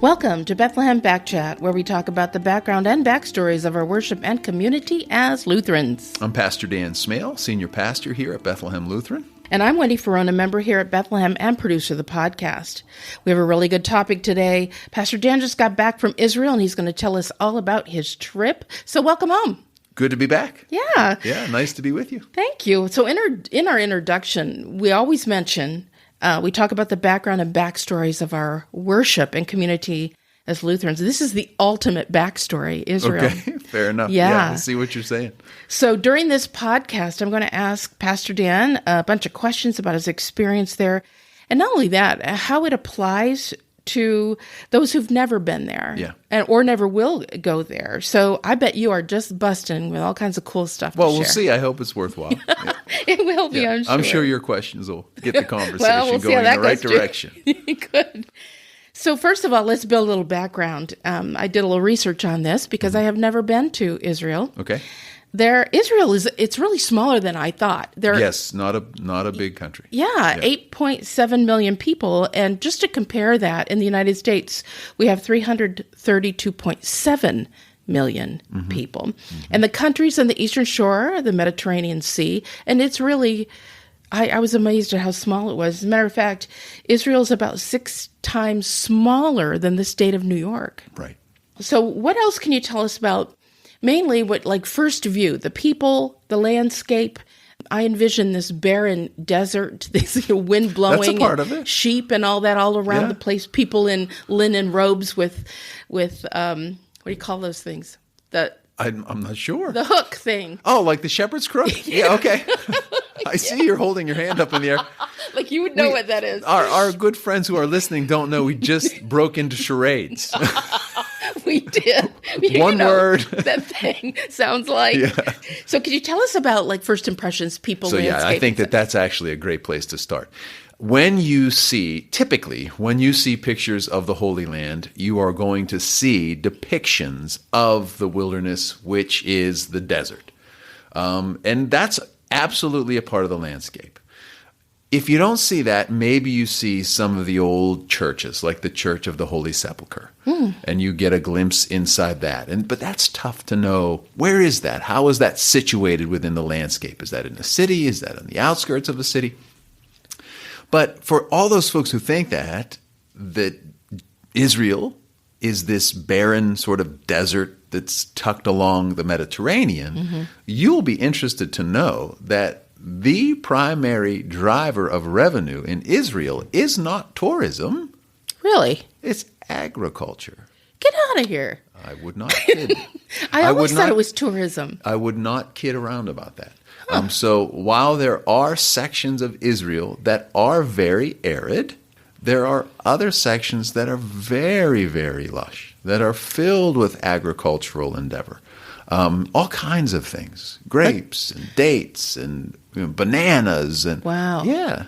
Welcome to Bethlehem Backchat, where we talk about the background and backstories of our worship and community as Lutherans. I'm Pastor Dan Smail, Senior Pastor here at Bethlehem Lutheran. And I'm Wendy Farone, a member here at Bethlehem and producer of the podcast. We have a really good topic today. Pastor Dan just got back from Israel, and he's going to tell us all about his trip. So welcome home. Good to be back. Yeah. Yeah, nice to be with you. Thank you. So in our introduction, we always mention, we talk about the background and backstories of our worship and community as Lutherans. This is the ultimate backstory, Israel. Okay, fair enough. Yeah. I see what you're saying. So during this podcast, I'm going to ask Pastor Dan a bunch of questions about his experience there. And not only that, how it applies to those who've never been there or never will go there. So I bet you are just busting with all kinds of cool stuff to share. We'll see. I hope it's worthwhile. Yeah. It will be, I'm sure. I'm sure your questions will get the conversation we'll going in the right direction. Good. So first of all, let's build a little background. I did a little research on this because I have never been to Israel. Okay. Israel it's really smaller than I thought. Yes, not a big country. Yeah, 8.7 million people. And just to compare that, in the United States, we have 332.7 million people. Mm-hmm. And the country's on the eastern shore, the Mediterranean Sea, and it's really, I was amazed at how small it was. As a matter of fact, Israel's about 6 times smaller than the state of New York. Right. So what else can you tell us about mainly first view, the people, the landscape? I envision this barren desert, this wind blowing, that's a part of it. Sheep and all that all around the place, people in linen robes with what do you call those things? I'm not sure. The hook thing. Oh, like the shepherd's crook? Yeah, okay. I see you're holding your hand up in the air. Like you would know what that is. Our good friends who are listening don't know we just broke into charades. We did. One word. That thing sounds like. Yeah. So could you tell us about first impressions, people, landscape? So I think that's actually a great place to start. Typically, when you see pictures of the Holy Land, you are going to see depictions of the wilderness, which is the desert. And that's absolutely a part of the landscape. If you don't see that, maybe you see some of the old churches, like the Church of the Holy Sepulchre, and you get a glimpse inside that. But that's tough to know. Where is that? How is that situated within the landscape? Is that in a city? Is that on the outskirts of a city? But for all those folks who think that Israel is this barren sort of desert that's tucked along the Mediterranean, you'll be interested to know that the primary driver of revenue in Israel is not tourism. Really? It's agriculture. Get out of here. I would not kid. I always thought it was tourism. I would not kid around about that. So while there are sections of Israel that are very arid, there are other sections that are very, very lush, that are filled with agricultural endeavor. All kinds of things, grapes and dates and bananas. And wow. Yeah.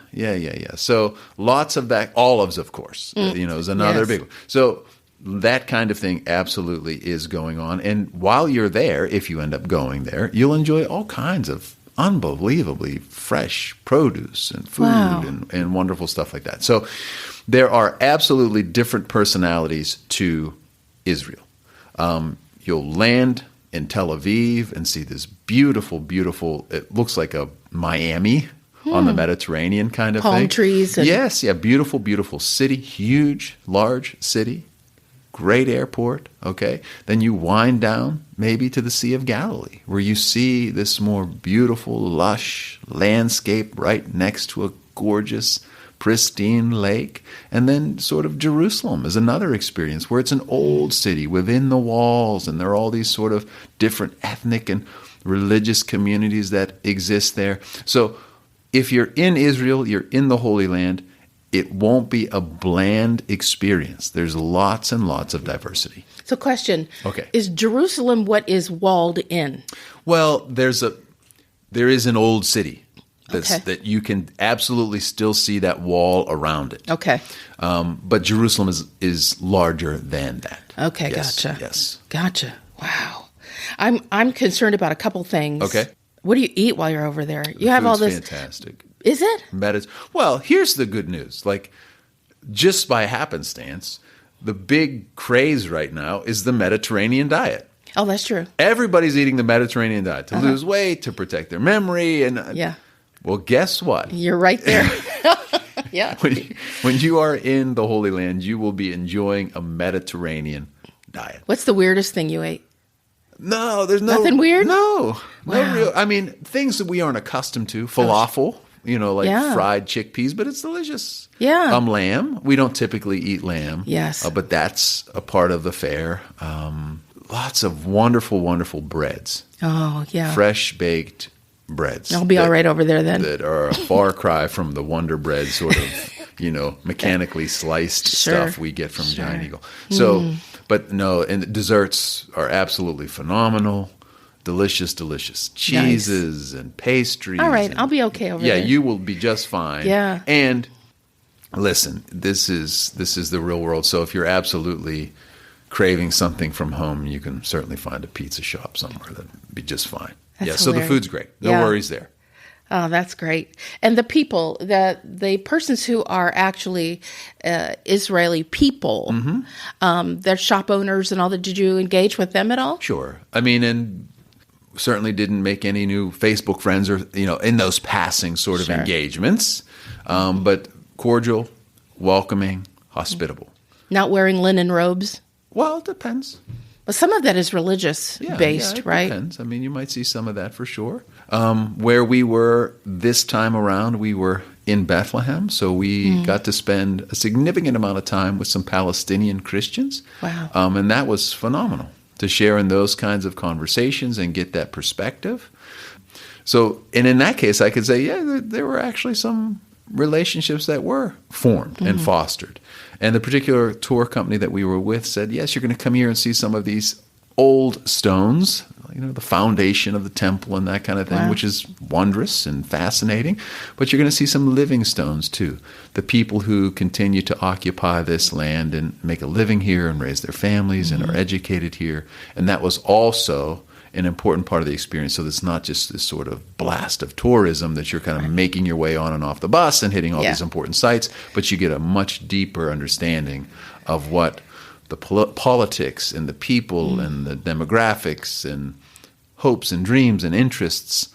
So lots of that, olives, of course, is another big one. So that kind of thing absolutely is going on. And while you're there, if you end up going there, you'll enjoy all kinds of unbelievably fresh produce and food and wonderful stuff like that. So there are absolutely different personalities to Israel. You'll land in Tel Aviv and see this beautiful, beautiful, it looks like a Miami on the Mediterranean kind of thing. Palm trees. Yes, beautiful, beautiful city, huge, large city, great airport, okay? Then you wind down maybe to the Sea of Galilee, where you see this more beautiful, lush landscape right next to a gorgeous, pristine lake. And then sort of Jerusalem is another experience where it's an old city within the walls, and there are all these sort of different ethnic and religious communities that exist there. So if you're in Israel, you're in the Holy Land, it won't be a bland experience. There's lots and lots of diversity. So question, okay. Is Jerusalem what is walled in? Well, there is an old city that you can absolutely still see that wall around it. Okay. But Jerusalem is larger than that. Okay, yes, gotcha. Yes. Gotcha. Wow. I'm concerned about a couple things. Okay. What do you eat while you're over there? You have all this. Fantastic. Is it? Well, here's the good news. Like, just by happenstance, the big craze right now is the Mediterranean diet. Oh, that's true. Everybody's eating the Mediterranean diet to lose weight, to protect their memory. And well, guess what? You're right there. Yeah. When you are in the Holy Land, you will be enjoying a Mediterranean diet. What's the weirdest thing you ate? No, there's nothing weird. No, wow. No real. I mean, things that we aren't accustomed to. Falafel, fried chickpeas, but it's delicious. Yeah. Lamb. We don't typically eat lamb. Yes. But that's a part of the fare. Lots of wonderful, wonderful breads. Oh, yeah. Fresh baked breads. I'll be all right over there then. That are a far cry from the Wonder Bread sort of, mechanically sliced stuff we get from Giant Eagle. So, but no, and the desserts are absolutely phenomenal. Delicious, delicious cheeses and pastries. All right, I'll be okay over there. Yeah, you will be just fine. Yeah. And listen, this is the real world. So if you're absolutely craving something from home, you can certainly find a pizza shop somewhere that'd be just fine. That's so the food's great. No worries there. Oh, that's great. And the people, the persons who are actually Israeli people, they're shop owners and all that. Did you engage with them at all? Sure. I mean, and certainly didn't make any new Facebook friends or, in those passing sort of engagements. But cordial, welcoming, hospitable. Not wearing linen robes? Well, it depends. Well, some of that is religious-based, right? It depends. I mean, you might see some of that for sure. Where we were this time around, we were in Bethlehem, so we got to spend a significant amount of time with some Palestinian Christians. Wow. And that was phenomenal to share in those kinds of conversations and get that perspective. So, and in that case, I could say, there were actually some relationships that were formed and fostered. And the particular tour company that we were with said, yes, you're going to come here and see some of these old stones, the foundation of the temple and that kind of thing, which is wondrous and fascinating. But you're going to see some living stones too. The people who continue to occupy this land and make a living here and raise their families and are educated here. And that was also an important part of the experience. So it's not just this sort of blast of tourism that you're kind of making your way on and off the bus and hitting all these important sites, but you get a much deeper understanding of what the politics and the people and the demographics and hopes and dreams and interests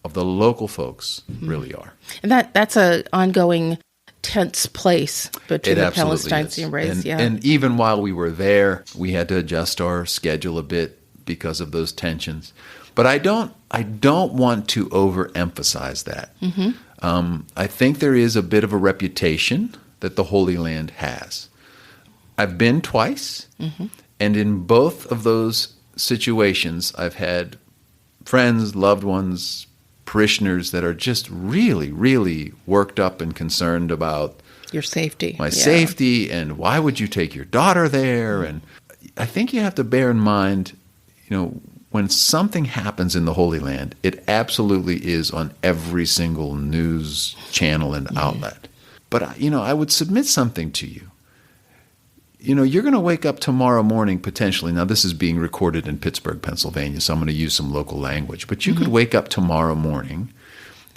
of the local folks really are. And that's an ongoing tense place between the Palestinians and Israelis. And even while we were there, we had to adjust our schedule a bit because of those tensions. But I don't want to overemphasize that. I think there is a bit of a reputation that the Holy Land has. I've been twice, and in both of those situations, I've had friends, loved ones, parishioners that are just really, really worked up and concerned about your safety. My safety, and why would you take your daughter there? And I think you have to bear in mind, when something happens in the Holy Land, it absolutely is on every single news channel and outlet. But, I would submit something to you. You're going to wake up tomorrow morning potentially. Now, this is being recorded in Pittsburgh, Pennsylvania, so I'm going to use some local language. But you could wake up tomorrow morning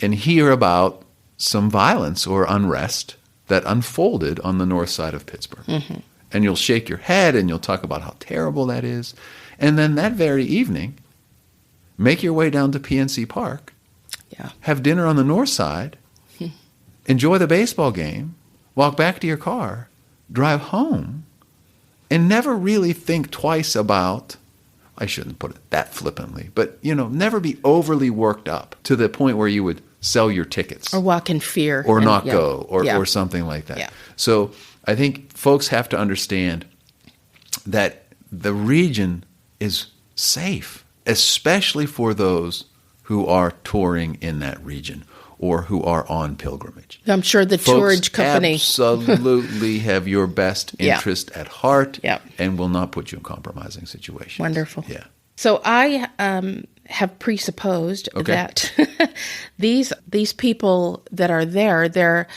and hear about some violence or unrest that unfolded on the north side of Pittsburgh. And you'll shake your head and you'll talk about how terrible that is. And then that very evening, make your way down to PNC Park, have dinner on the north side, enjoy the baseball game, walk back to your car, drive home, and never really think twice about, I shouldn't put it that flippantly, but, never be overly worked up to the point where you would sell your tickets. Or walk in fear. Or not go, or something like that. Yeah. So I think folks have to understand that the region is safe, especially for those who are touring in that region or who are on pilgrimage. I'm sure the tourage company absolutely have your best interest at heart and will not put you in compromising situations. Wonderful. Yeah. So I have presupposed that these people that are there, they're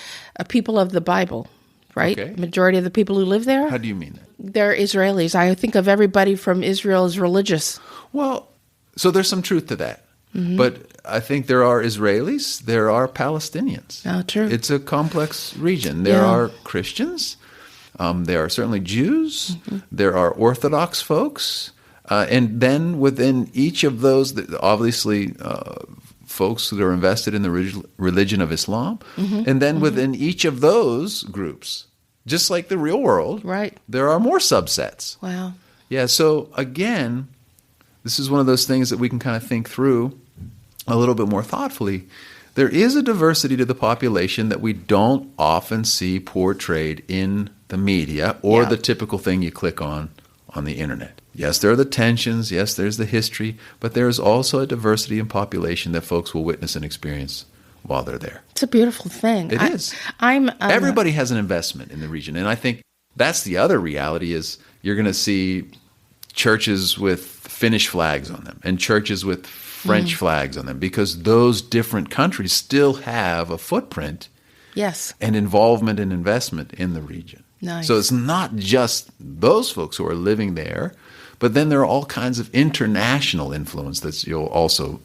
people of the Bible, right? Okay. Majority of the people who live there. How do you mean that? They're Israelis. I think of everybody from Israel as religious. Well, so there's some truth to that. But I think there are Israelis, there are Palestinians. Oh, true. It's a complex region. There are Christians. There are certainly Jews. There are Orthodox folks. And then within each of those, obviously, folks that are invested in the religion of Islam. And then within each of those groups, just like the real world, right, there are more subsets. Wow. Yeah, so again, this is one of those things that we can kind of think through a little bit more thoughtfully. There is a diversity to the population that we don't often see portrayed in the media or the typical thing you click on the internet. Yes, there are the tensions. Yes, there's the history. But there is also a diversity in population that folks will witness and experience while they're there. It's a beautiful thing. It is. Everybody has an investment in the region. And I think that's the other reality is you're going to see churches with Finnish flags on them and churches with French flags on them because those different countries still have a footprint and involvement and investment in the region. Nice. So it's not just those folks who are living there, but then there are all kinds of international influence that you'll also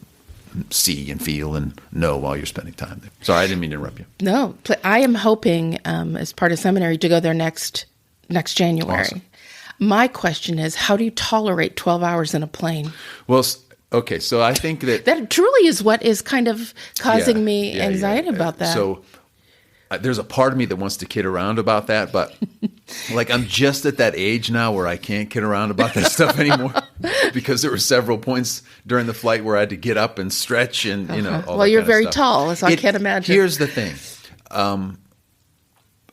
see and feel and know while you're spending time there. Sorry, I didn't mean to interrupt you. No, I am hoping as part of seminary to go there next January. Awesome. My question is, how do you tolerate 12 hours in a plane? Well, okay, so I think that truly is what is kind of causing me anxiety about that. So there's a part of me that wants to kid around about that, but like I'm just at that age now where I can't kid around about that stuff anymore because there were several points during the flight where I had to get up and stretch and, all that well, you're kind of very stuff. tall, so I can't imagine. Here's the thing.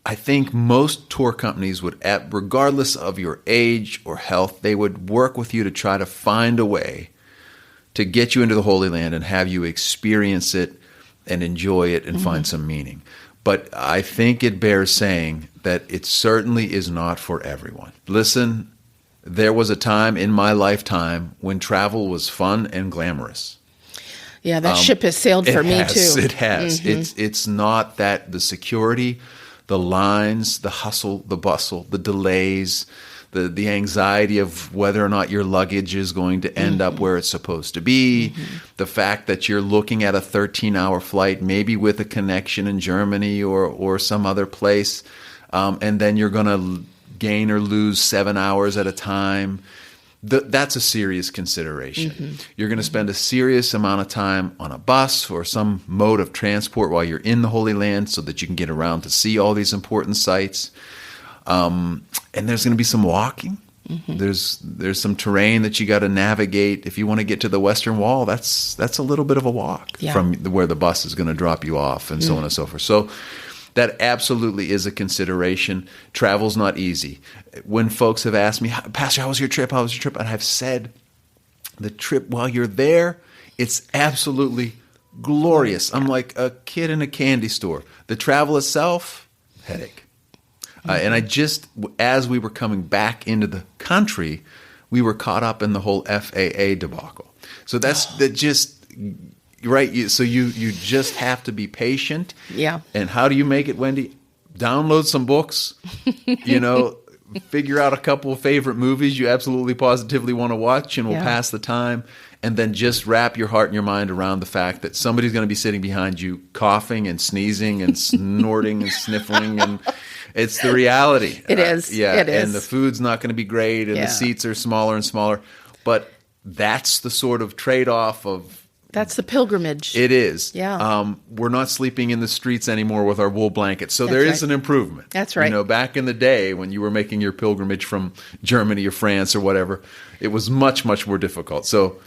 I think most tour companies would, regardless of your age or health, they would work with you to try to find a way to get you into the Holy Land and have you experience it and enjoy it and find some meaning. But I think it bears saying that it certainly is not for everyone. Listen, there was a time in my lifetime when travel was fun and glamorous. Yeah, that ship has sailed for me too. It has. It's not that the security, the lines, the hustle, the bustle, the delays, the anxiety of whether or not your luggage is going to end up where it's supposed to be, the fact that you're looking at a 13-hour flight, maybe with a connection in Germany or some other place, and then you're going to gain or lose 7 hours at a time. That's a serious consideration. You're going to spend a serious amount of time on a bus or some mode of transport while you're in the Holy Land so that you can get around to see all these important sites. And there's going to be some walking. There's some terrain that you got to navigate. If you want to get to the Western Wall, that's a little bit of a walk from where the bus is going to drop you off and so on and so forth. So that absolutely is a consideration. Travel's not easy. When folks have asked me, Pastor, how was your trip? How was your trip? And I've said, the trip while you're there, it's absolutely glorious. I'm like a kid in a candy store. The travel itself, headache. And I just, as we were coming back into the country, we were caught up in the whole FAA debacle. So that just, right? So you just have to be patient. Yeah. And how do you make it, Wendy? Download some books, figure out a couple of favorite movies you absolutely positively want to watch and will pass the time. And then just wrap your heart and your mind around the fact that somebody's going to be sitting behind you coughing and sneezing and snorting and sniffling. And it's the reality. It is. It is. And the food's not going to be great and the seats are smaller and smaller. But that's the sort of trade-off of... That's the pilgrimage. It is. Yeah. We're not sleeping in the streets anymore with our wool blankets. So there is an improvement. That's right. Back in the day when you were making your pilgrimage from Germany or France or whatever, it was much, much more difficult. So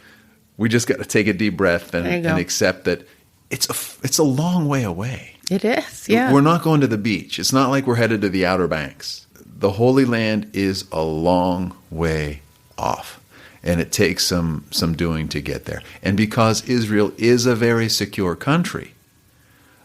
we just got to take a deep breath and accept that it's a long way away. It is, yeah. We're not going to the beach. It's not like we're headed to the Outer Banks. The Holy Land is a long way off. And it takes some doing to get there. And because Israel is a very secure country,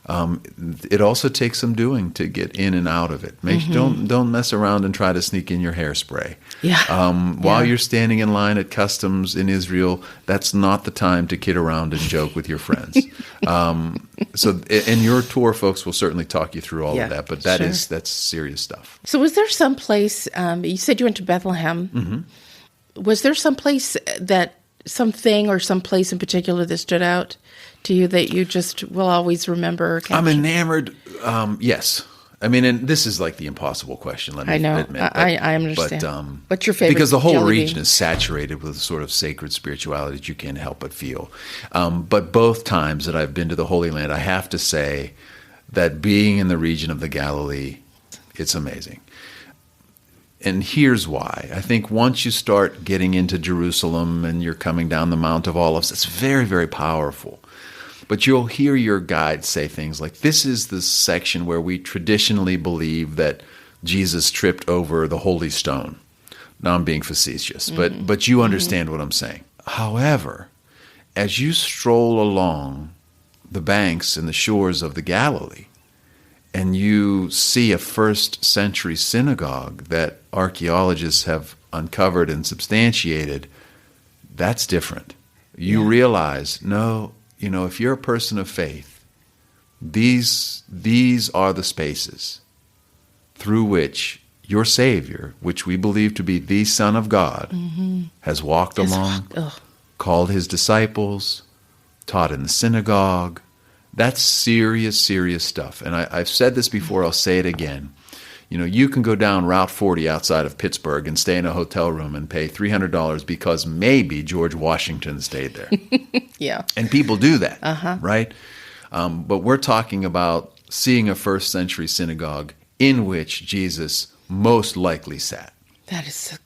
it also takes some doing to get in and out of it. Don't mess around and try to sneak in your hairspray. Yeah. While you're standing in line at customs in Israel, that's not the time to kid around and joke with your friends. And your tour folks will certainly talk you through all of that. But that's serious stuff. So was there some place, you said you went to Bethlehem. Was there some place something or some place in particular that stood out to you that you just will always remember? I'm enamored. Yes. I mean, and this is like the impossible question. Let me admit. But, I understand. What's your favorite? Because the whole jelly region bean? is saturated with a sort of sacred spirituality that you can't help but feel. But both times that I've been to the Holy Land, I have to say that being in the region of the Galilee, it's amazing. And here's why. I think once you start getting into Jerusalem and you're coming down the Mount of Olives, it's very, very powerful. But you'll hear your guide say things like, this is the section where we traditionally believe that Jesus tripped over the holy stone. Now I'm being facetious, but you understand what I'm saying. However, as you stroll along the banks and the shores of the Galilee, and you see a first century synagogue that archaeologists have uncovered and substantiated, that's different. You realize, no, if you're a person of faith, these are the spaces through which your Savior, which we believe to be the Son of God, has walked along, called his disciples, taught in the synagogue. That's serious, serious stuff. And I've said this before, I'll say it again. You can go down Route 40 outside of Pittsburgh and stay in a hotel room and pay $300 because maybe George Washington stayed there. Yeah. And people do that, right? But we're talking about seeing a first century synagogue in which Jesus most likely sat. That is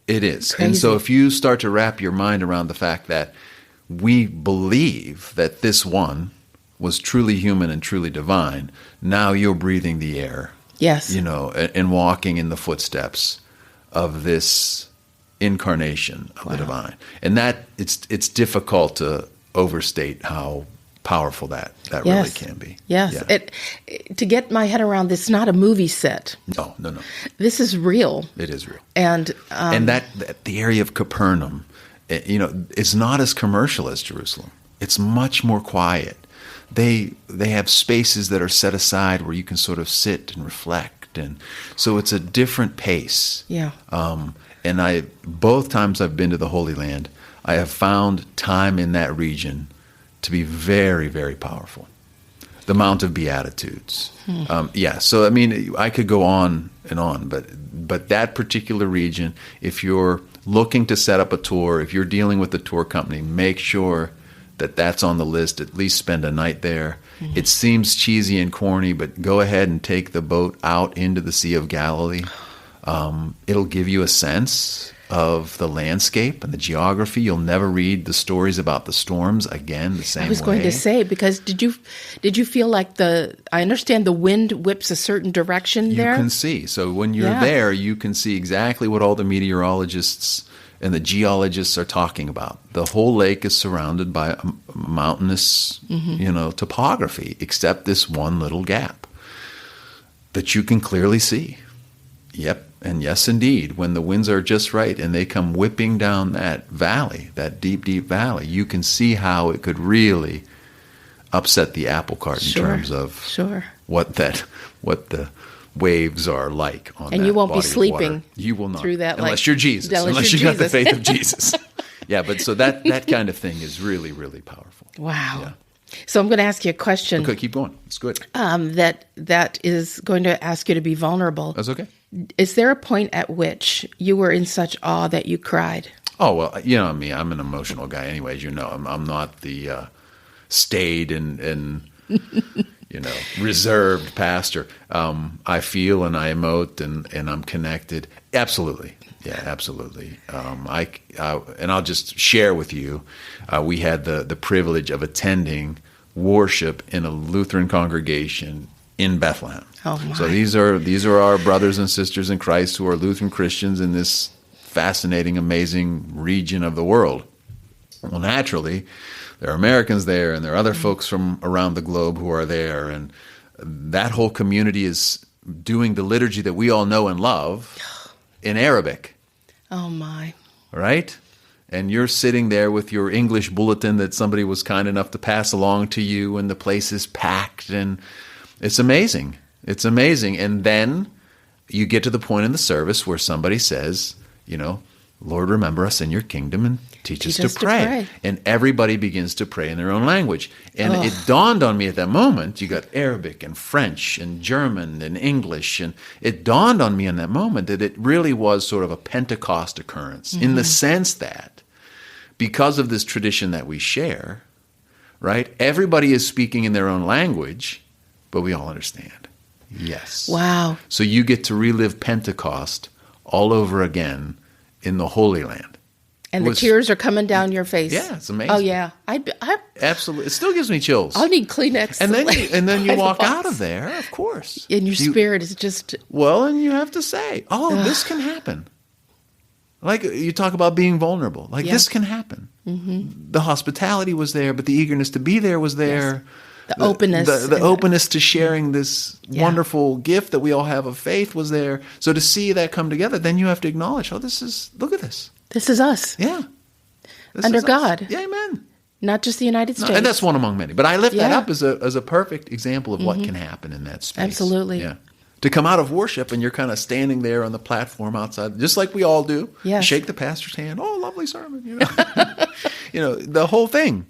It is. crazy. And so if you start to wrap your mind around the fact that we believe that this one was truly human and truly divine, now you're breathing the air. Yes. And walking in the footsteps of this incarnation of the divine. And that it's difficult to overstate how powerful that really can be. Yes. Yeah. To get my head around this, not a movie set. No. This is real. It is real. And that the area of Capernaum, it's not as commercial as Jerusalem. It's much more quiet. They have spaces that are set aside where you can sort of sit and reflect, and so it's a different pace. Yeah. And both times I've been to the Holy Land, I have found time in that region to be very, very powerful. The Mount of Beatitudes. So I mean, I could go on and on, but that particular region, if you're looking to set up a tour, if you're dealing with a tour company, make sure that's on the list. At least spend a night there. It seems cheesy and corny, but go ahead and take the boat out into the Sea of Galilee. It'll give you a sense of the landscape and the geography. You'll never read the stories about the storms again the same way. I was going to say, because did you feel like I understand the wind whips a certain direction there? You can see. So when you're there, you can see exactly what all the meteorologists and the geologists are talking about. The whole lake is surrounded by a mountainous, topography, except this one little gap that you can clearly see. Yep, and yes, indeed, when the winds are just right and they come whipping down that valley, that deep, deep valley, you can see how it could really upset the apple cart in terms of what the waves are like on that. And you won't be body of sleeping. water. You will not, through that, unless you're Jesus, unless you got the faith of Jesus. Yeah, but so that kind of thing is really, really powerful. Wow. Yeah. So I'm going to ask you a question. Okay, keep going. It's good. That is going to ask you to be vulnerable. That's okay. Is there a point at which you were in such awe that you cried? Oh, well, you know me. I'm an emotional guy anyways. I'm not the staid and reserved pastor. I feel and I emote and I'm connected. Absolutely. Yeah, absolutely. And I'll just share with you, we had the privilege of attending worship in a Lutheran congregation in Bethlehem. Oh my. So these are our brothers and sisters in Christ who are Lutheran Christians in this fascinating, amazing region of the world. Well, naturally, there are Americans there, and there are other folks from around the globe who are there, and that whole community is doing the liturgy that we all know and love in Arabic. Oh my. Right? And you're sitting there with your English bulletin that somebody was kind enough to pass along to you, and the place is packed, and it's amazing. It's amazing. And then you get to the point in the service where somebody says, Lord, remember us in your kingdom and teach us to pray. And everybody begins to pray in their own language. And it dawned on me at that moment, you got Arabic and French and German and English. And it dawned on me in that moment that it really was sort of a Pentecost occurrence in the sense that because of this tradition that we share, right, everybody is speaking in their own language, but we all understand. Yes. Wow. So you get to relive Pentecost all over again in the Holy Land. And the tears are coming down your face. Yeah, it's amazing. Oh, yeah. Absolutely. It still gives me chills. I'll need Kleenex. And then you walk out of there, of course. And your spirit is just... Well, and you have to say, this can happen. Like you talk about being vulnerable. Like this can happen. Mm-hmm. The hospitality was there, but the eagerness to be there was there. Yes. The openness. The openness to sharing this wonderful gift that we all have of faith was there. So to see that come together, then you have to acknowledge, look at this. This is us. Yeah. Under God. Yeah, amen. Not just the United States. And that's one among many. But I lift that up as a perfect example of what can happen in that space. Absolutely. Yeah. To come out of worship and you're kind of standing there on the platform outside, just like we all do. Yes. Shake the pastor's hand. Oh, lovely sermon. The whole thing.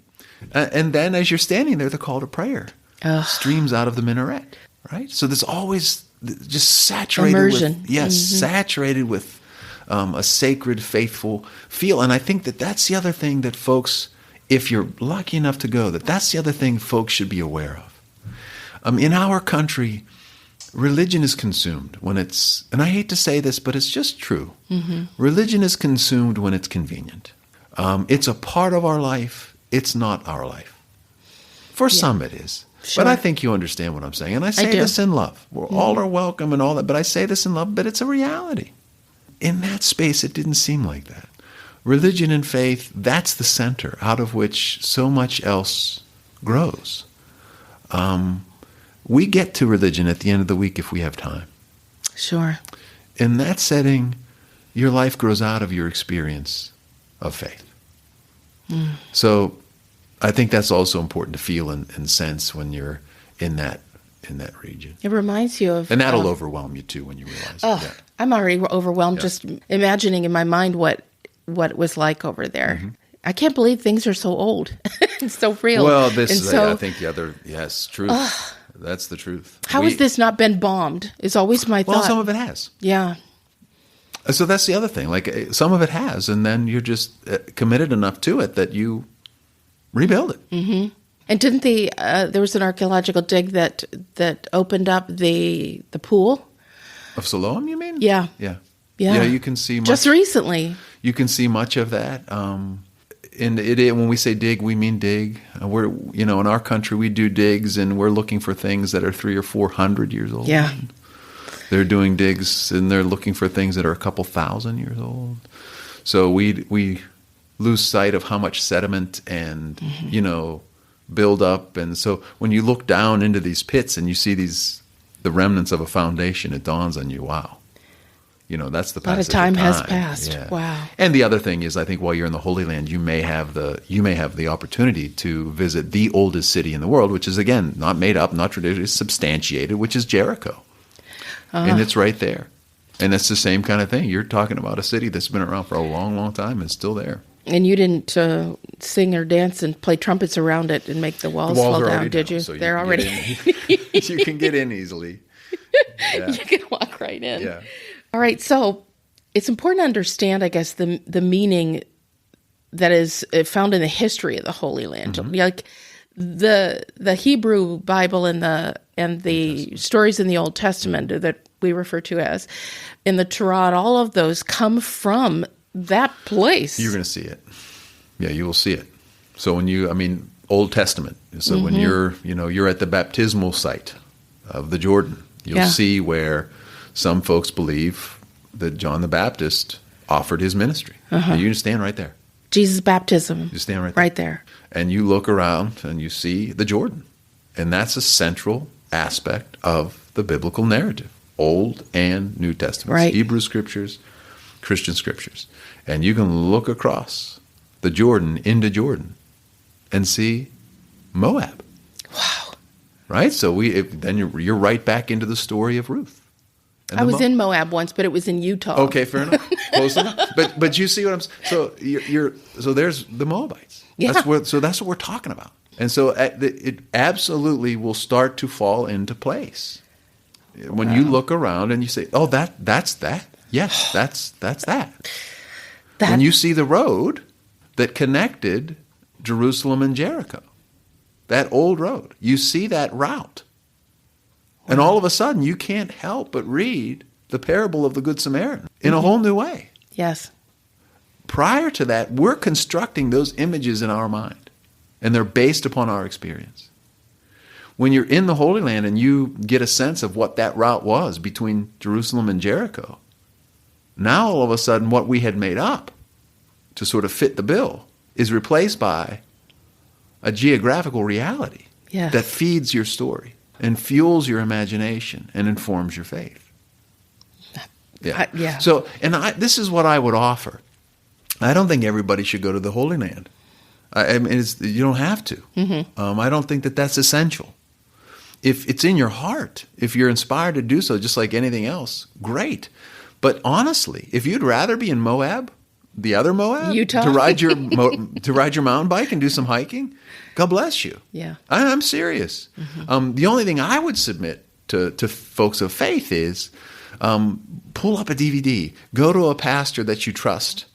And then as you're standing there, the call to prayer streams out of the minaret, right? So there's always just saturated immersion. Saturated with a sacred, faithful feel. And I think that's the other thing that folks, if you're lucky enough to go, that's the other thing folks should be aware of. In our country, religion is consumed when it's, and I hate to say this, but it's just true. Mm-hmm. Religion is consumed when it's convenient. It's a part of our life. It's not our life. For some it is. Sure. But I think you understand what I'm saying. And I say this in love. All are welcome and all that. But I say this in love, but it's a reality. In that space, it didn't seem like that. Religion and faith, that's the center out of which so much else grows. We get to religion at the end of the week if we have time. Sure. In that setting, your life grows out of your experience of faith. So I think that's also important to feel and sense when you're in that region. It reminds you of... And that'll overwhelm you too when you realize that. I'm already overwhelmed just imagining in my mind what it was like over there. Mm-hmm. I can't believe things are so old. It's so real. Well, I think the other, truth. That's the truth. How has this not been bombed is always my thought. Well, some of it has. Yeah. So that's the other thing. Like some of it has, and then you're just committed enough to it that you rebuild it. Mm-hmm. And didn't there was an archaeological dig that opened up the pool of Siloam? You mean? Yeah. Yeah. You can see much, just recently. You can see much of that. And when we say dig, we mean dig. We're in our country we do digs, and we're looking for things that are 300 or 400 years old. Yeah. They're doing digs, and they're looking for things that are a couple thousand years old. So we lose sight of how much sediment and, build up. And so when you look down into these pits and you see the remnants of a foundation, it dawns on you, wow. That's the passage of time. A lot of time has passed. Yeah. Wow. And the other thing is, I think while you're in the Holy Land, you may have the opportunity to visit the oldest city in the world, which is, again, not made up, not traditional, it's substantiated, which is Jericho. And it's right there. And it's the same kind of thing. You're talking about a city that's been around for a long, long time and still there. And you didn't sing or dance and play trumpets around it and make the walls fall down, did you? So They're already... You can get in easily. Yeah. You can walk right in. Yeah. All right, so it's important to understand, I guess, the meaning that is found in the history of the Holy Land. Mm-hmm. Like the Hebrew Bible and the stories in the Old Testament that we refer to as in the Torah, all of those come from that place. You're going to see it. Yeah, you will see it. So when Old Testament. So when you're at the baptismal site of the Jordan, you'll see where some folks believe that John the Baptist offered his ministry. Uh-huh. You can stand right there. Jesus' baptism. You stand right there. Right there. And you look around and you see the Jordan. And that's a central aspect of the biblical narrative, Old and New Testaments, right. Hebrew scriptures, Christian scriptures. And you can look across the Jordan into Jordan and see Moab. Wow. Right? So then you're right back into the story of Ruth. And I was in Moab once, but it was in Utah. Okay, fair enough. Close enough. But you see what I'm saying? So there's the Moabites. Yeah. That's what we're talking about. And so it absolutely will start to fall into place. When you look around and you say, "Oh, that's that." Yes, that's that. When you see the road that connected Jerusalem and Jericho, that old road, you see that route. And all of a sudden, you can't help but read the parable of the Good Samaritan in a whole new way. Yes. Prior to that, we're constructing those images in our mind, and they're based upon our experience. When you're in the Holy Land and you get a sense of what that route was between Jerusalem and Jericho, now all of a sudden what we had made up to sort of fit the bill is replaced by a geographical reality that feeds your story and fuels your imagination and informs your faith. Yeah. So, this is what I would offer. I don't think everybody should go to the Holy Land. I mean, you don't have to. Mm-hmm. I don't think that that's essential. If it's in your heart, if you're inspired to do so, just like anything else, great. But honestly, if you'd rather be in Moab, the other Moab, Utah, to ride your mountain bike and do some hiking, God bless you. Yeah, I'm serious. Mm-hmm. The only thing I would submit to folks of faith is pull up a DVD, go to a pastor that you trust,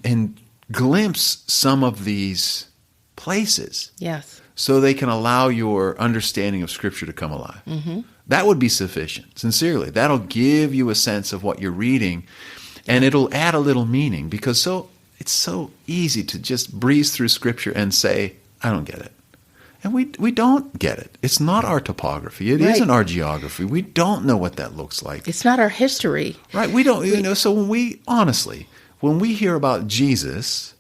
and glimpse some of these places. Yes. So they can allow your understanding of Scripture to come alive. Mm-hmm. That would be sufficient, sincerely. That'll give you a sense of what you're reading, and it'll add a little meaning, because it's so easy to just breeze through Scripture and say, I don't get it. And we don't get it. It's not our topography. It isn't our geography. We don't know what that looks like. It's not our history. Right. We don't, so when we hear about Jesus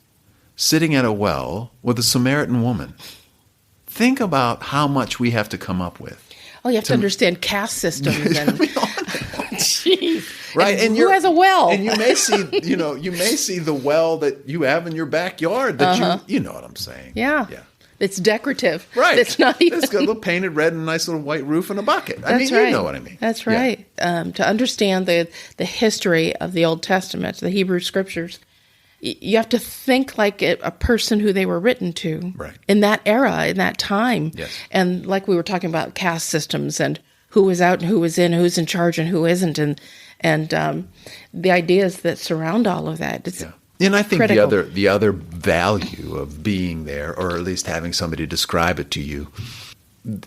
sitting at a well with a Samaritan woman, think about how much we have to come up with. Oh, you have to understand caste systems and jeez. Right. And who has a well? And you may see the well that you have in your backyard that you know what I'm saying. Yeah. Yeah. It's decorative. Right. It's not even. It's got a little painted red and a nice little white roof and a bucket. You know what I mean. That's right. Yeah. To understand the history of the Old Testament, the Hebrew Scriptures, you have to think like a person who they were written to in that era, in that time. Yes. And like we were talking about caste systems and who was out and who was in, who's in charge and who isn't, and the ideas that surround all of that. It's and I think critical. the other value of being there, or at least having somebody describe it to you,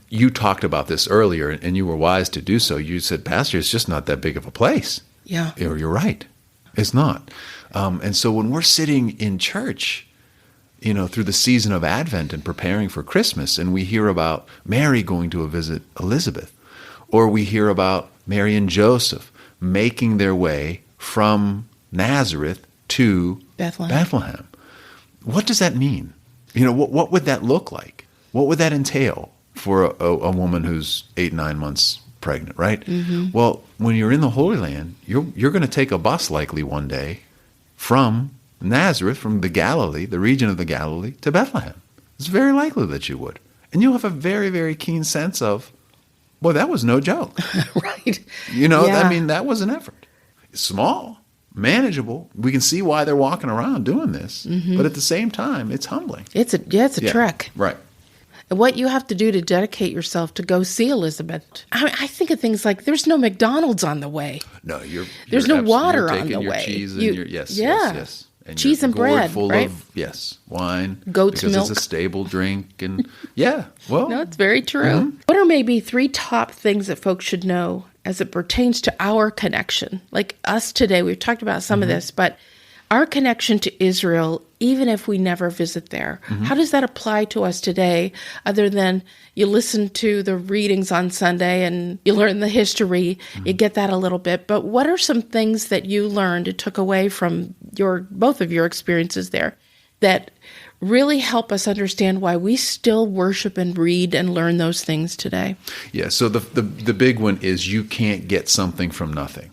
you talked about this earlier, and you were wise to do so. You said, Pastor, it's just not that big of a place. Yeah. You're right. It's not. And so when we're sitting in church, through the season of Advent and preparing for Christmas, and we hear about Mary going to visit Elizabeth, or we hear about Mary and Joseph making their way from Nazareth to Bethlehem. What does that mean? What would that look like? What would that entail for a woman who's 8-9 months pregnant, right? Mm-hmm. Well, when you're in the Holy Land, you're going to take a bus likely one day from Nazareth, from the Galilee, the region of the Galilee, to Bethlehem. It's very likely that you would. And you'll have a very, very keen sense of, boy, that was no joke. Right. That was an effort. It's small, manageable. We can see why they're walking around doing this. Mm-hmm. But at the same time, it's humbling. It's a trek. Right. What you have to do to dedicate yourself to go see Elizabeth. I think of things like there's no McDonald's on there's no water on the way. Cheese and yes. And cheese and bread, full right? of wine, goat's milk, because it's a stable drink, and no, it's very true. Mm-hmm. What are maybe 3 top things that folks should know as it pertains to our connection? Like us today, we've talked about some of this, but our connection to Israel, even if we never visit there, how does that apply to us today, other than you listen to the readings on Sunday and you learn the history, you get that a little bit, but what are some things that you learned and took away from both of your experiences there that really help us understand why we still worship and read and learn those things today? Yeah, so the big one is you can't get something from nothing.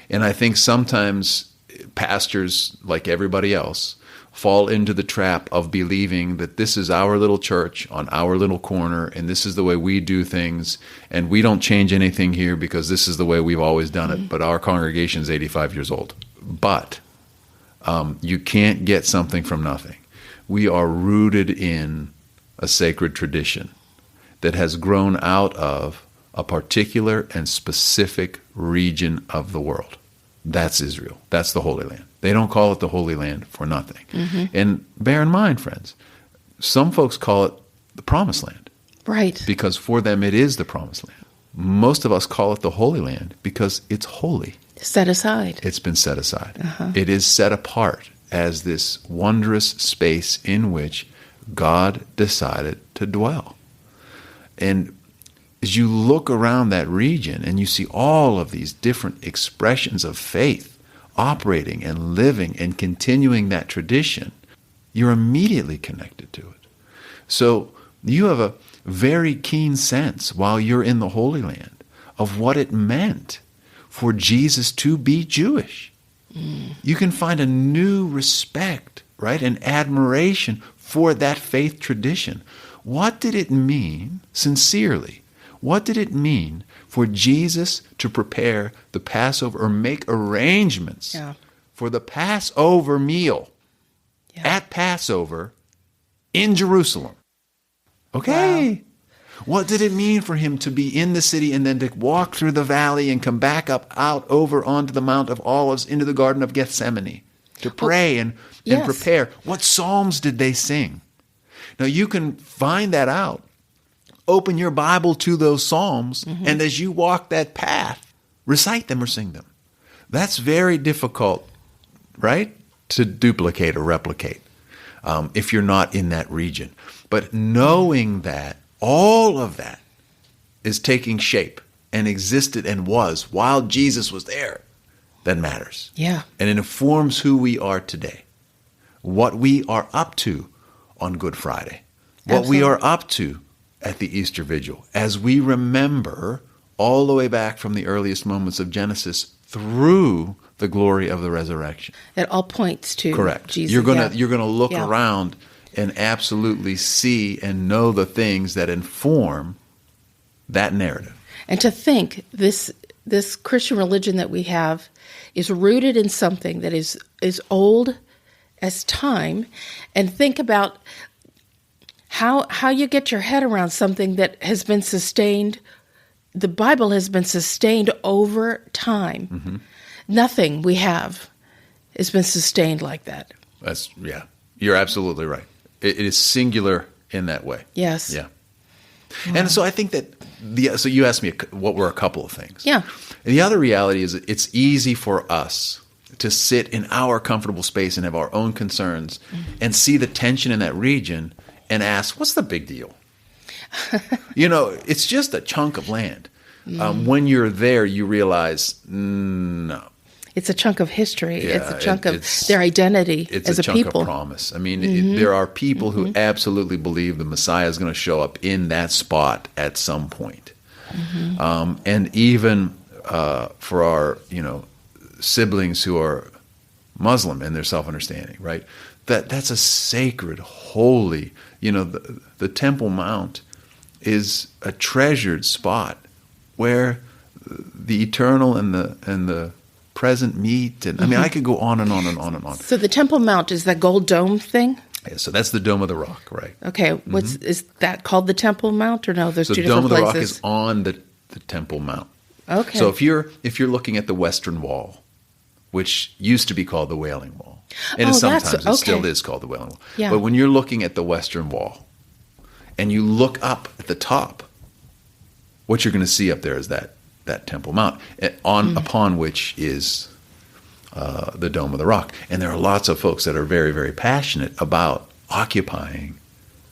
And I think sometimes pastors, like everybody else, fall into the trap of believing that this is our little church on our little corner, and this is the way we do things, and we don't change anything here because this is the way we've always done it, but our congregation is 85 years old. But you can't get something from nothing. We are rooted in a sacred tradition that has grown out of a particular and specific region of the world. That's Israel. That's the Holy Land. They don't call it the Holy Land for nothing. And bear in mind, friends, some folks call it the Promised Land. Right. Because for them it is the Promised Land. Most of us call it the Holy Land because it's holy. Set aside. It's been set aside. It is set apart as this wondrous space in which God decided to dwell. And as you look around that region and you see all of these different expressions of faith operating and living and continuing that tradition, you're immediately connected to it. So you have a very keen sense while you're in the Holy Land of what it meant for Jesus to be Jewish. You can find a new respect, right, and admiration for that faith tradition. What did it mean, sincerely, what did it mean for Jesus to prepare the Passover or make arrangements for the Passover meal at Passover in Jerusalem? Okay. Wow. What did it mean for him to be in the city and then to walk through the valley and come back up out over onto the Mount of Olives into the Garden of Gethsemane to pray and prepare? What psalms did they sing? Now you can find that out. Open your Bible to those psalms, and as you walk that path, recite them or sing them. That's very difficult, right, to duplicate or replicate if you're not in that region. But knowing that all of that is taking shape and existed and was while Jesus was there, that matters. Yeah. And it informs who we are today, what we are up to on Good Friday, what we are up to at the Easter Vigil, as we remember all the way back from the earliest moments of Genesis through the glory of the resurrection. It all points to Jesus. You're gonna look around and absolutely see and know the things that inform that narrative. And to think this Christian religion that we have is rooted in something that is old as time, and think about how you get your head around something that has been sustained. The Bible has been sustained over time. Nothing we have has been sustained like that. You're absolutely right. It is singular in that way. Yes. Yeah. Wow. And so I think that so you asked me what were a couple of things. Yeah. And the other reality is it's easy for us to sit in our comfortable space and have our own concerns and see the tension in that region and ask, what's the big deal? It's just a chunk of land. When you're there, you realize, no. It's a chunk of history. Yeah, it's a chunk of their identity as a people. It's a chunk of promise. I mean, there are people who absolutely believe the Messiah is going to show up in that spot at some point. And even for our, siblings who are Muslim in their self-understanding, right? That's a sacred, holy, the Temple Mount is a treasured spot where the eternal and the present meet, and I mean, I could go on and on and on and on. So the Temple Mount is that gold dome thing? Yeah, so that's the Dome of the Rock, right? Okay, is that called the Temple Mount, or no? There's two different places. The Dome of the Rock is on the Temple Mount. Okay. So if you're looking at the Western Wall, which used to be called the Wailing Wall, and sometimes it still is called the Wailing Wall. Yeah. But when you're looking at the Western Wall, and you look up at the top, what you're going to see up there is that Temple Mount, upon which is the Dome of the Rock. And there are lots of folks that are very, very passionate about occupying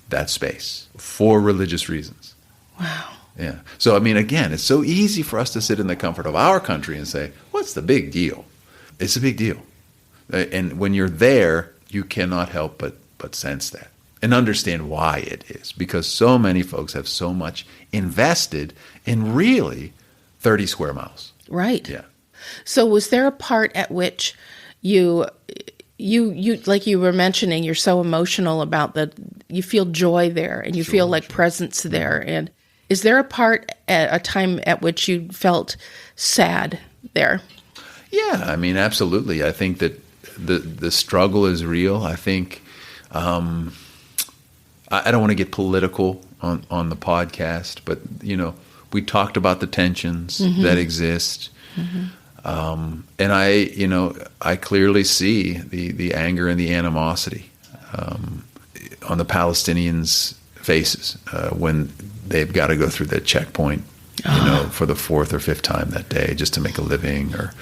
that space for religious reasons. Wow. Yeah. So, I mean, again, it's so easy for us to sit in the comfort of our country and say, what's the big deal? It's a big deal. And when you're there, you cannot help but sense that and understand why it is, because so many folks have so much invested in really 30 square miles. Right. Yeah. So was there a part at which you like you were mentioning, you're so emotional about you feel joy there, and you feel like presence there. And is there a time at which you felt sad there? Yeah, I mean, absolutely. I think that the struggle is real. I think I don't want to get political on the podcast, but we talked about the tensions that exist. And I clearly see the anger and the animosity on the Palestinians' faces when they've got to go through that checkpoint, for the fourth or fifth time that day just to make a living. Or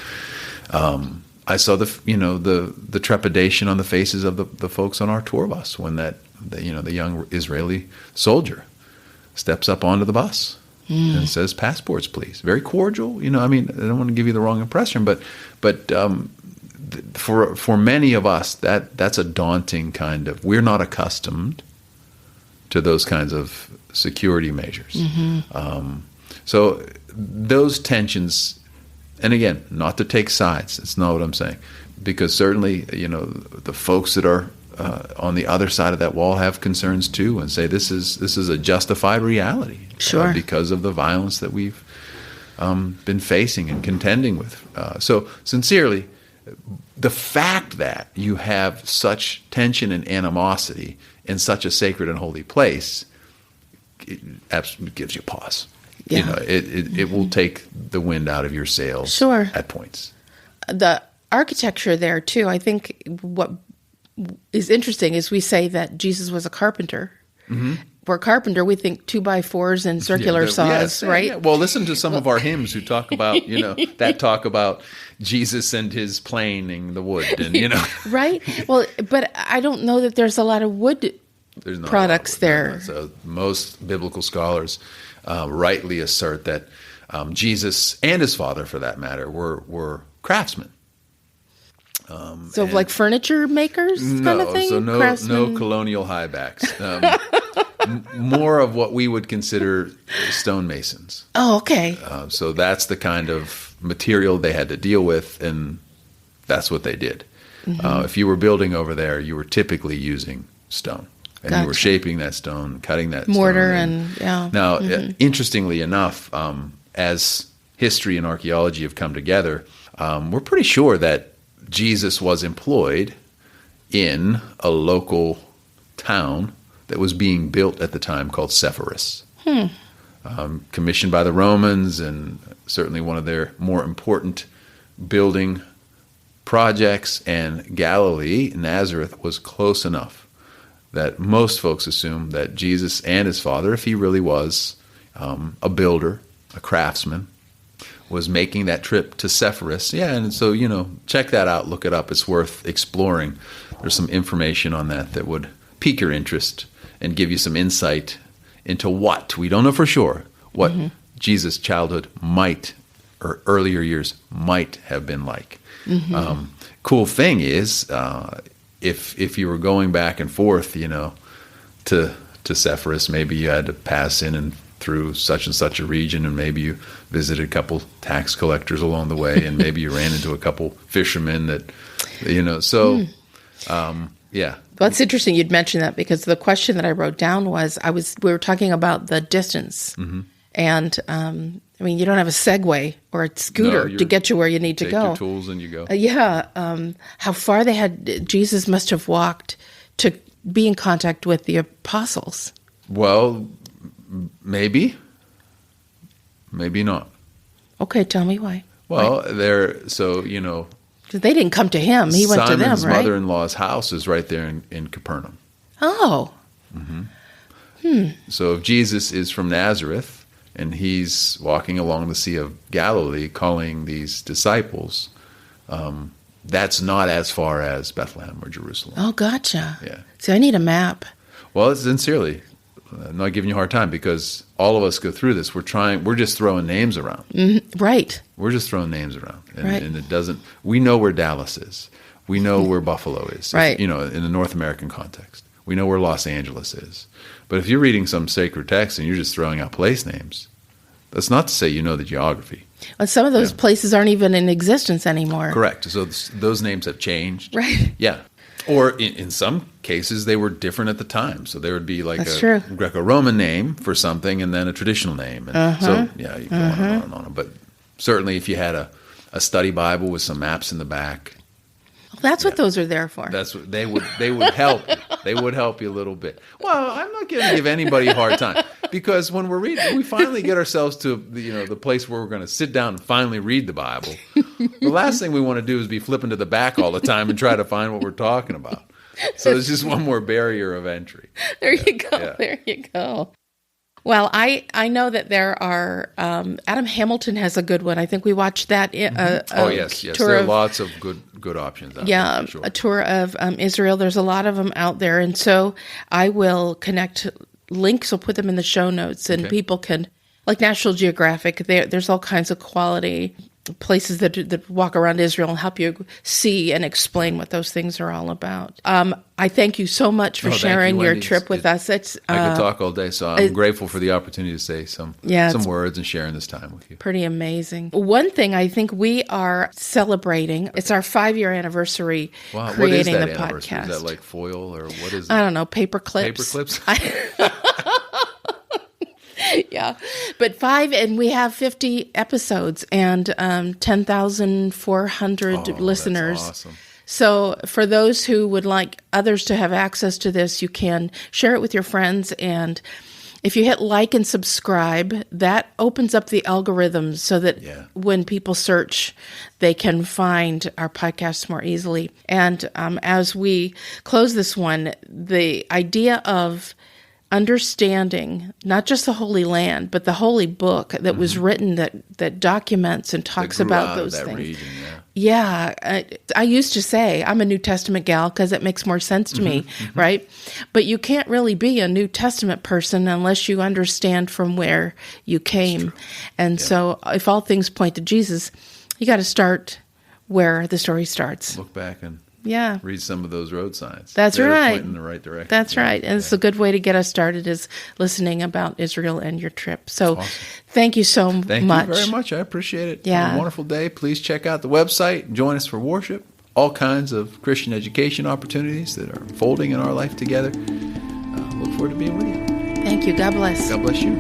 I saw the trepidation on the faces of the folks on our tour bus when the young Israeli soldier steps up onto the bus. And says, "Passports, please." Very cordial. I don't want to give you the wrong impression, but for many of us, that's a daunting kind of. We're not accustomed to those kinds of security measures. So those tensions, and again, not to take sides. It's not what I'm saying, because certainly the folks that are on the other side of that wall have concerns too, and say this is a justified reality, because of the violence that we've been facing and contending with. So sincerely, the fact that you have such tension and animosity in such a sacred and holy place, it absolutely gives you pause. Yeah. It will take the wind out of your sails at points. The architecture there too, I think what is interesting is we say that Jesus was a carpenter. For a carpenter, we think 2x4s and circular saws, right? Yeah. Well, listen to some of our hymns who talk about, talk about Jesus and his planing the wood, and right. Well, but I don't know that there's a lot of wood products there. So most biblical scholars rightly assert that Jesus and his father, for that matter, were craftsmen. Like furniture makers kind of thing? So no colonial highbacks. More of what we would consider stonemasons. Oh, okay. So that's the kind of material they had to deal with, and that's what they did. If you were building over there, you were typically using stone. And you were shaping that stone, cutting that mortar stone. Now, interestingly enough, as history and archaeology have come together, we're pretty sure that Jesus was employed in a local town that was being built at the time called Sepphoris, commissioned by the Romans, and certainly one of their more important building projects. And Galilee, Nazareth, was close enough that most folks assume that Jesus and his father, if he really was a builder, a craftsman, was making that trip to Sepphoris. Yeah, and so, check that out, look it up. It's worth exploring. There's some information on that would pique your interest and give you some insight into what, we don't know for sure, what Jesus' childhood might, or earlier years might have been like. Cool thing is, if you were going back and forth, to Sepphoris, maybe you had to pass in and through such and such a region, and maybe you visited a couple tax collectors along the way, and maybe you ran into a couple fishermen that, yeah. Well, it's interesting you'd mention that, because the question that I wrote down was, we were talking about the distance, and you don't have a Segway or a scooter to get you where you need to go. Take your tools and you go. How far Jesus must have walked to be in contact with the apostles. Well, maybe not. Okay, tell me why. Well, because they didn't come to him; he went to them, right? Simon's mother-in-law's house is right there in Capernaum. Oh. So if Jesus is from Nazareth and he's walking along the Sea of Galilee calling these disciples, that's not as far as Bethlehem or Jerusalem. Oh, gotcha. Yeah. See, I need a map. Well, sincerely, I'm not giving you a hard time, because all of us go through this. We're just throwing names around. Right. We're just throwing names around. And it doesn't, we know where Dallas is. We know where Buffalo is. Right. In the North American context. We know where Los Angeles is. But if you're reading some sacred text and you're just throwing out place names, that's not to say you know the geography. Well, some of those places aren't even in existence anymore. Correct. So those names have changed. Right. Yeah. Or in some cases, they were different at the time. So there would be like That's a true. Greco-Roman name for something and then a traditional name. And so, yeah, you go on and on. But certainly if you had a study Bible with some maps in the back. That's what those are there for. That's what they would help you. They would help you a little bit. Well, I'm not going to give anybody a hard time because when we're reading, we finally get ourselves to the place where we're going to sit down and finally read the Bible. The last thing we want to do is be flipping to the back all the time and try to find what we're talking about. So there's just one more barrier of entry. There you go. Yeah. There you go. Well, I know that there are, Adam Hamilton has a good one. I think we watched that. Yes. There are lots of good options out there, for sure. A tour of Israel. There's a lot of them out there. And so I will connect links. I'll put them in the show notes and people can, like National Geographic, there's all kinds of quality places that walk around Israel and help you see and explain what those things are all about. I thank you so much for sharing your trip with us. I could talk all day, so I'm grateful for the opportunity to say some words and sharing this time with you. Pretty amazing. One thing I think we are celebrating, it's our 5-year anniversary creating the podcast. Is that like foil or what is it? I don't know, paper clips. Paper clips? Yeah, but 5, and we have 50 episodes and 10,400 listeners. That's awesome. So for those who would like others to have access to this, you can share it with your friends. And if you hit like and subscribe, that opens up the algorithms so that when people search, they can find our podcasts more easily. And as we close this one, the idea of understanding not just the Holy Land, but the Holy Book that was written that documents and talks about those things. Region, I used to say I'm a New Testament gal because it makes more sense to me, right? But you can't really be a New Testament person unless you understand from where you came. And so if all things point to Jesus, you got to start where the story starts. Look back and Yeah. Read some of those road signs. That's right. Pointing in the right direction. That's right. And it's a good way to get us started is listening about Israel and your trip. So awesome. Thank you so much. Thank you very much. I appreciate it. Yeah. Have a wonderful day. Please check out the website. Join us for worship. All kinds of Christian education opportunities that are unfolding in our life together. Look forward to being with you. Thank you. God bless. God bless you.